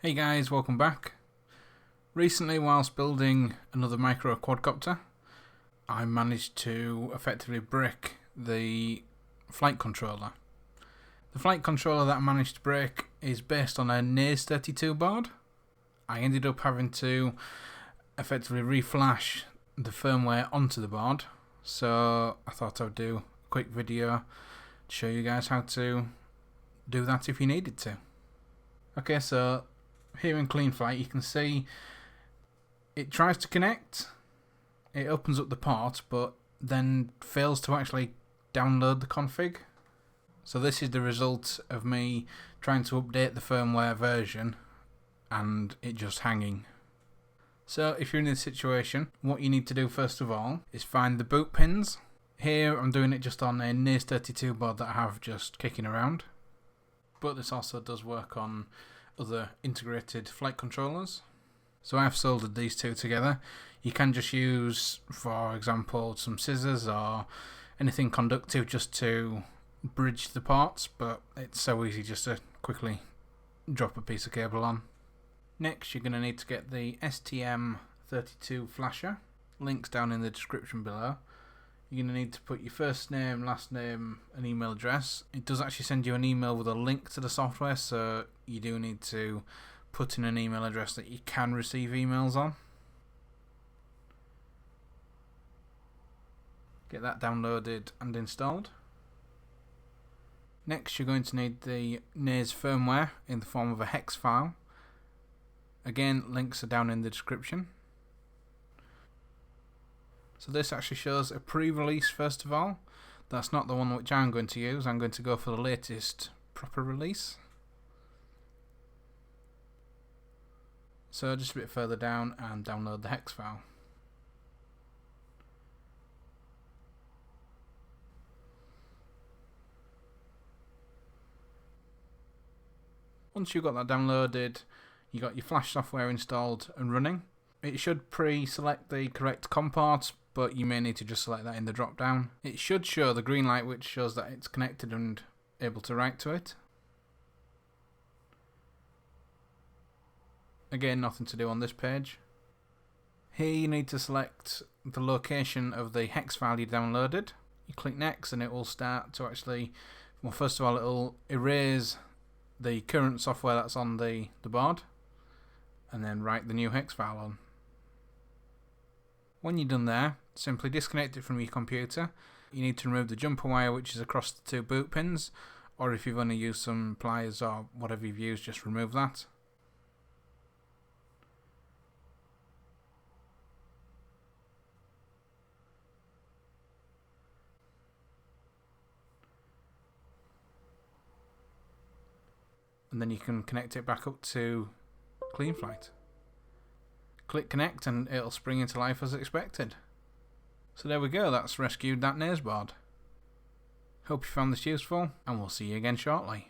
Hey guys, welcome back. Recently, whilst building another micro quadcopter, I managed to effectively break the flight controller. The flight controller that I managed to break is based on a Naze32 board. I ended up having to effectively reflash the firmware onto the board, so I thought I would do a quick video to show you guys how to do that if you needed to. Okay, so here in Clean Flight you can see it tries to connect, it opens up the port but then fails to actually download the config. So this is the result of me trying to update the firmware version and it just hanging. So if you're in this situation, what you need to do first of all is find the boot pins. Here I'm doing it just on a Naze32 board that I have just kicking around, but this also does work on other integrated flight controllers. So I've soldered these two together. You can just use, for example, some scissors or anything conductive just to bridge the parts, but it's so easy just to quickly drop a piece of cable on. Next, you're going to need to get the STM32 flasher. Links down in the description below. You're going to need to put your first name, last name and email address. It does actually send you an email with a link to the software, so you do need to put in an email address that you can receive emails on. Get that downloaded and installed. Next, you're going to need the Naze firmware in the form of a hex file. Again, links are down in the description. So this actually shows a pre-release first of all. That's not the one which I'm going to use. I'm going to go for the latest proper release. So just a bit further down and download the hex file. Once you've got that downloaded, you got your flash software installed and running. It should pre-select the correct COM port, but you may need to just select that in the drop down. It should show the green light which shows that it's connected and able to write to it. Again, nothing to do on this page. Here you need to select the location of the hex file you downloaded. You click next and it will start to actually, well, first of all it will erase the current software that's on the board and then write the new hex file on. When you're done there, simply disconnect it from your computer. You need to remove the jumper wire which is across the two boot pins, or if you've only used some pliers or whatever you've used, just remove that. And then you can connect it back up to Clean Flight. Click connect and it'll spring into life as expected. So there we go, that's rescued that Naze board. Hope you found this useful and we'll see you again shortly.